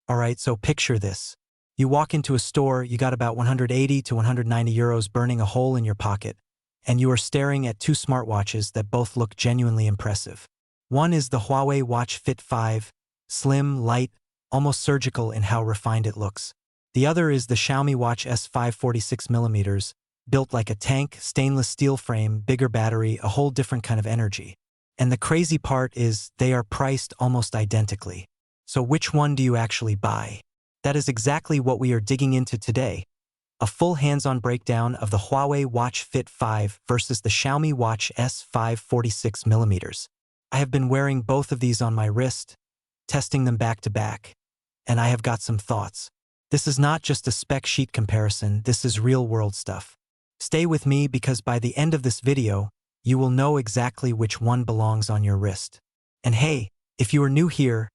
Alright, so picture this. You walk into a store, you got about 180 to 190 euros burning a hole in your pocket, and you are staring at two smartwatches that both look genuinely impressive. One is the Huawei Watch Fit 5, slim, light, almost surgical in how refined it looks. The other is the Xiaomi Watch S5 46mm, built like a tank, stainless steel frame, bigger battery, a whole different kind of energy. And the crazy part is they are priced almost identically. So which one do you actually buy? That is exactly what we are digging into today. A full hands-on breakdown of the Huawei Watch Fit 5 versus the Xiaomi Watch S5 46mm. I have been wearing both of these on my wrist, testing them back to back, and I have got some thoughts. This is not just a spec sheet comparison, this is real-world stuff. Stay with me because by the end of this video, you will know exactly which one belongs on your wrist. And hey, if you are new here,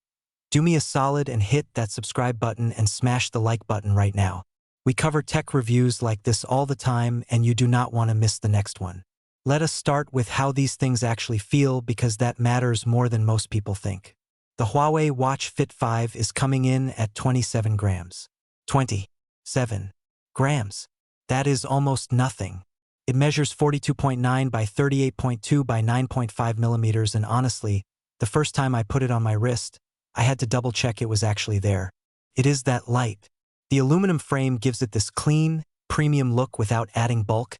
do me a solid and hit that subscribe button and smash the like button right now. We cover tech reviews like this all the time and you do not want to miss the next one. Let us start with how these things actually feel because that matters more than most people think. The Huawei Watch Fit 5 is coming in at 27 grams. 27 grams. That is almost nothing. It measures 42.9 by 38.2 by 9.5 millimeters and honestly, the first time I put it on my wrist, I had to double check it was actually there. It is that light. The aluminum frame gives it this clean, premium look without adding bulk,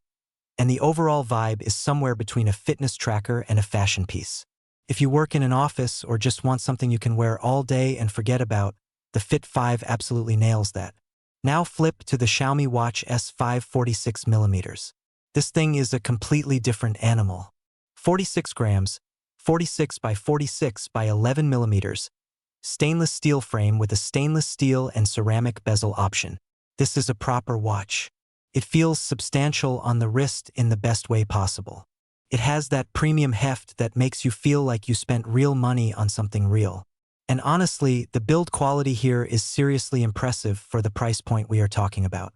and the overall vibe is somewhere between a fitness tracker and a fashion piece. If you work in an office or just want something you can wear all day and forget about, the Fit 5 absolutely nails that. Now flip to the Xiaomi Watch S5 46mm. This thing is a completely different animal. 46 grams, 46 by 46 by 11 millimeters, stainless steel frame with a stainless steel and ceramic bezel option. This is a proper watch. It feels substantial on the wrist in the best way possible. It has that premium heft that makes you feel like you spent real money on something real. And honestly, the build quality here is seriously impressive for the price point we are talking about.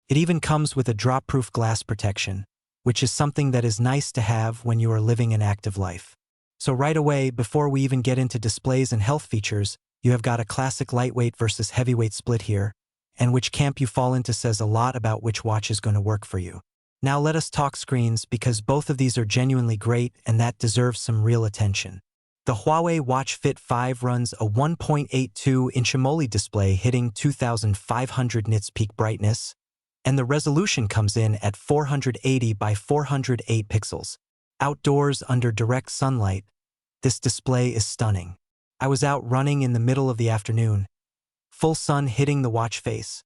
It even comes with a drop-proof glass protection, which is something that is nice to have when you are living an active life. So right away, before we even get into displays and health features, you have got a classic lightweight versus heavyweight split here, and which camp you fall into says a lot about which watch is going to work for you. Now let us talk screens because both of these are genuinely great and that deserves some real attention. The Huawei Watch Fit 5 runs a 1.82-inch AMOLED display hitting 2500 nits peak brightness, and the resolution comes in at 480 by 408 pixels. Outdoors under direct sunlight, this display is stunning. I was out running in the middle of the afternoon, full sun hitting the watch face,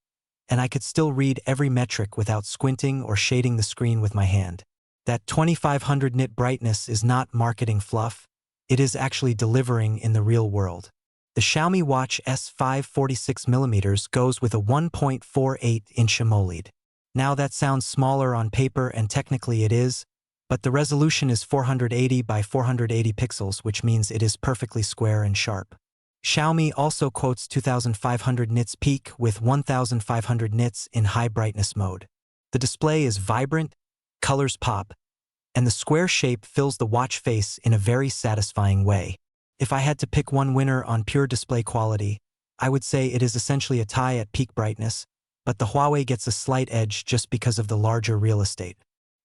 and I could still read every metric without squinting or shading the screen with my hand. That 2500 nit brightness is not marketing fluff, it is actually delivering in the real world. The Xiaomi Watch S5 46mm goes with a 1.48-inch AMOLED. Now that sounds smaller on paper and technically it is, but the resolution is 480 by 480 pixels, which means it is perfectly square and sharp. Xiaomi also quotes 2500 nits peak with 1500 nits in high brightness mode. The display is vibrant, colors pop, and the square shape fills the watch face in a very satisfying way. If I had to pick one winner on pure display quality, I would say it is essentially a tie at peak brightness, but the Huawei gets a slight edge just because of the larger real estate.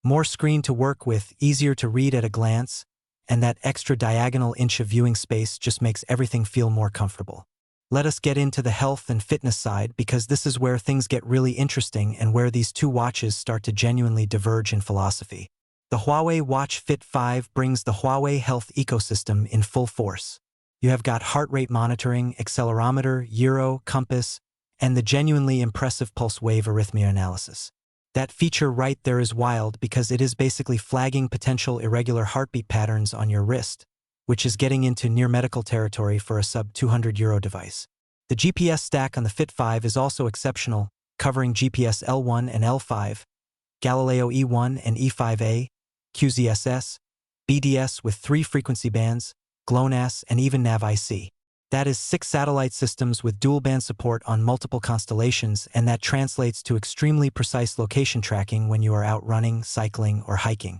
More screen to work with, easier to read at a glance, and that extra diagonal inch of viewing space just makes everything feel more comfortable. Let us get into the health and fitness side because this is where things get really interesting and where these two watches start to genuinely diverge in philosophy. The Huawei Watch Fit 5 brings the Huawei health ecosystem in full force. You have got heart rate monitoring, accelerometer, gyro, compass, and the genuinely impressive pulse wave arrhythmia analysis. That feature right there is wild because it is basically flagging potential irregular heartbeat patterns on your wrist, which is getting into near medical territory for a sub-200 € device. The GPS stack on the Fit 5 is also exceptional, covering GPS L1 and L5, Galileo E1 and E5A, QZSS, BDS with 3 frequency bands, GLONASS, and even NAV-IC. That is 6 satellite systems with dual-band support on multiple constellations, and that translates to extremely precise location tracking when you are out running, cycling, or hiking.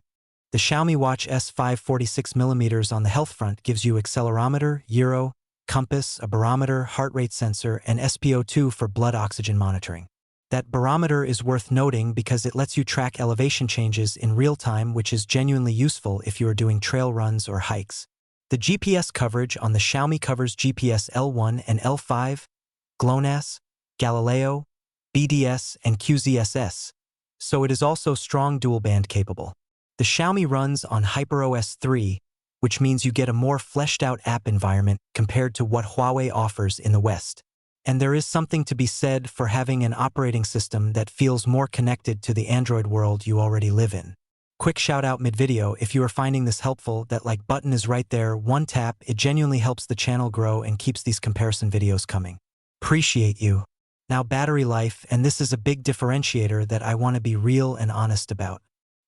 The Xiaomi Watch S5 46mm on the health front gives you accelerometer, gyro, compass, a barometer, heart rate sensor, and SpO2 for blood oxygen monitoring. That barometer is worth noting because it lets you track elevation changes in real time, which is genuinely useful if you are doing trail runs or hikes. The GPS coverage on the Xiaomi covers GPS L1 and L5, GLONASS, Galileo, BDS, and QZSS, so it is also strong dual-band capable. The Xiaomi runs on HyperOS 3, which means you get a more fleshed-out app environment compared to what Huawei offers in the West. And there is something to be said for having an operating system that feels more connected to the Android world you already live in. Quick shout out mid-video, if you are finding this helpful, that like button is right there, one tap, it genuinely helps the channel grow and keeps these comparison videos coming. Appreciate you. Now battery life, and this is a big differentiator that I want to be real and honest about.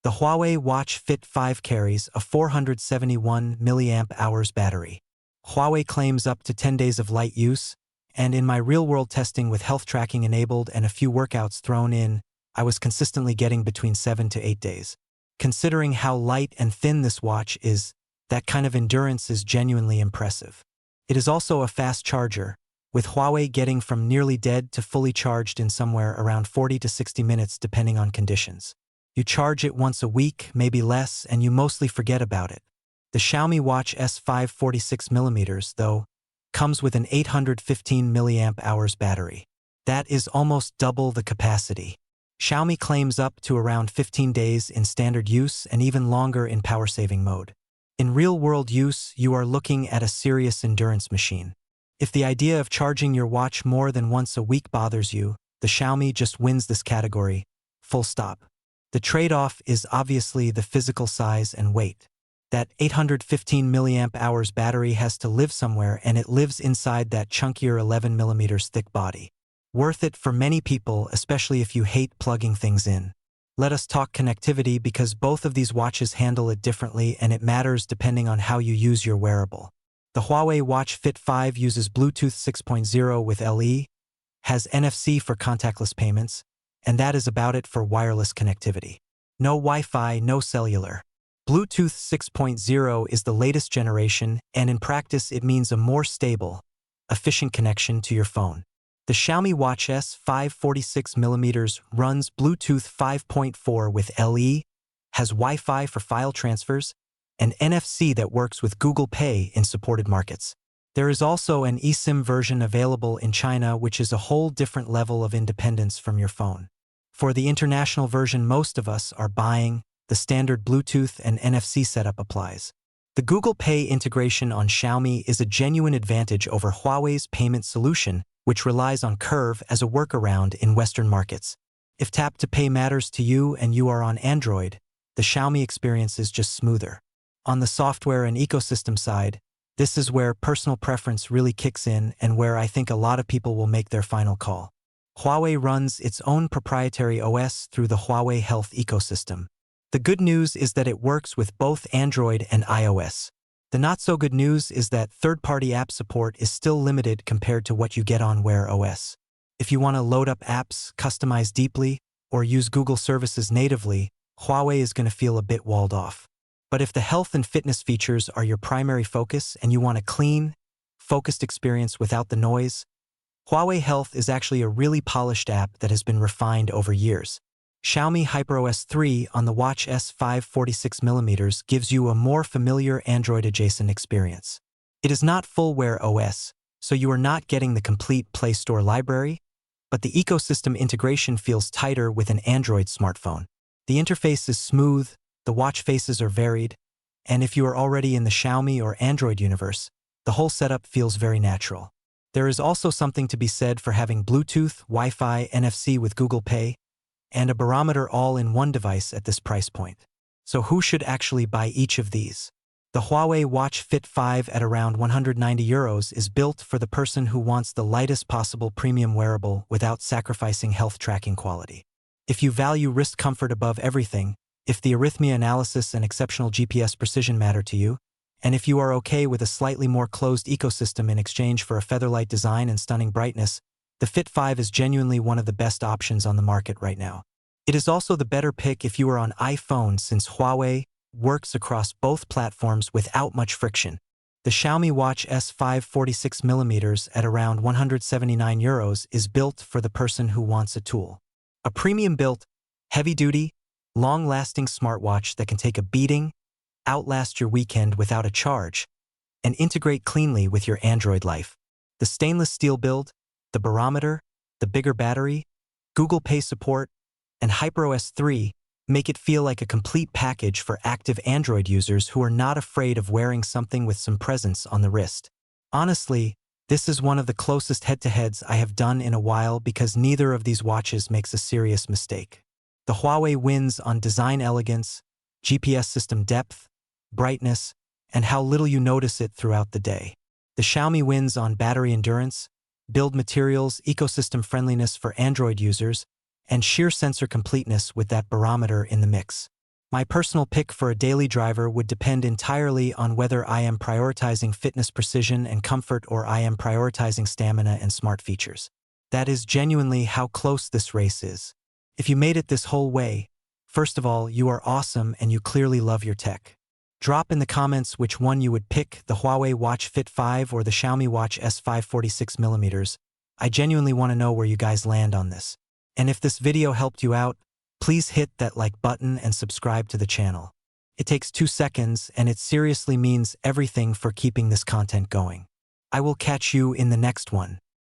The Huawei Watch Fit 5 carries a 471 mAh battery. Huawei claims up to 10 days of light use, and in my real-world testing with health tracking enabled and a few workouts thrown in, I was consistently getting between 7 to 8 days. Considering how light and thin this watch is, that kind of endurance is genuinely impressive. It is also a fast charger, with Huawei getting from nearly dead to fully charged in somewhere around 40 to 60 minutes depending on conditions. You charge it once a week, maybe less, and you mostly forget about it. The Xiaomi Watch S5 46mm, though, comes with an 815 mAh battery. That is almost double the capacity. Xiaomi claims up to around 15 days in standard use and even longer in power-saving mode. In real-world use, you are looking at a serious endurance machine. If the idea of charging your watch more than once a week bothers you, the Xiaomi just wins this category, full stop. The trade-off is obviously the physical size and weight. That 815 mAh battery has to live somewhere, and it lives inside that chunkier 11mm thick body. Worth it for many people, especially if you hate plugging things in. Let us talk connectivity, because both of these watches handle it differently and it matters depending on how you use your wearable. The Huawei Watch Fit 5 uses Bluetooth 6.0 with LE, has NFC for contactless payments, and that is about it for wireless connectivity. No Wi-Fi, no cellular. Bluetooth 6.0 is the latest generation, and in practice it means a more stable, efficient connection to your phone. The Xiaomi Watch S5 46mm runs Bluetooth 5.4 with LE, has Wi-Fi for file transfers, and NFC that works with Google Pay in supported markets. There is also an eSIM version available in China, which is a whole different level of independence from your phone. For the international version most of us are buying, the standard Bluetooth and NFC setup applies. The Google Pay integration on Xiaomi is a genuine advantage over Huawei's payment solution, which relies on Curve as a workaround in Western markets. If tap to pay matters to you and you are on Android, the Xiaomi experience is just smoother. On the software and ecosystem side, this is where personal preference really kicks in and where I think a lot of people will make their final call. Huawei runs its own proprietary OS through the Huawei Health ecosystem. The good news is that it works with both Android and iOS. The not-so-good news is that third-party app support is still limited compared to what you get on Wear OS. If you want to load up apps, customize deeply, or use Google services natively, Huawei is going to feel a bit walled off. But if the health and fitness features are your primary focus and you want a clean, focused experience without the noise, Huawei Health is actually a really polished app that has been refined over years. Xiaomi HyperOS 3 on the Watch S5 46mm gives you a more familiar Android-adjacent experience. It is not full Wear OS, so you are not getting the complete Play Store library, but the ecosystem integration feels tighter with an Android smartphone. The interface is smooth, the watch faces are varied, and if you are already in the Xiaomi or Android universe, the whole setup feels very natural. There is also something to be said for having Bluetooth, Wi-Fi, NFC with Google Pay, and a barometer all in one device at this price point. So who should actually buy each of these? The Huawei Watch Fit 5 at around €190 is built for the person who wants the lightest possible premium wearable without sacrificing health tracking quality. If you value wrist comfort above everything, if the arrhythmia analysis and exceptional GPS precision matter to you, and if you are okay with a slightly more closed ecosystem in exchange for a featherlight design and stunning brightness, the Fit 5 is genuinely one of the best options on the market right now. It is also the better pick if you are on iPhone, since Huawei works across both platforms without much friction. The Xiaomi Watch S5 46mm at around €179 is built for the person who wants a tool. A premium-built, heavy-duty, long-lasting smartwatch that can take a beating, outlast your weekend without a charge, and integrate cleanly with your Android life. The stainless steel build, the barometer, the bigger battery, Google Pay support, and HyperOS 3 make it feel like a complete package for active Android users who are not afraid of wearing something with some presence on the wrist. Honestly, this is one of the closest head-to-heads I have done in a while because neither of these watches makes a serious mistake. The Huawei wins on design elegance, GPS system depth, brightness, and how little you notice it throughout the day. The Xiaomi wins on battery endurance, build materials, ecosystem friendliness for Android users, and sheer sensor completeness with that barometer in the mix. My personal pick for a daily driver would depend entirely on whether I am prioritizing fitness precision and comfort or I am prioritizing stamina and smart features. That is genuinely how close this race is. If you made it this whole way, first of all, you are awesome and you clearly love your tech. Drop in the comments which one you would pick, the Huawei Watch Fit 5 or the Xiaomi Watch S5 46mm. I genuinely want to know where you guys land on this. And if this video helped you out, please hit that like button and subscribe to the channel. It takes 2 seconds and it seriously means everything for keeping this content going. I will catch you in the next one.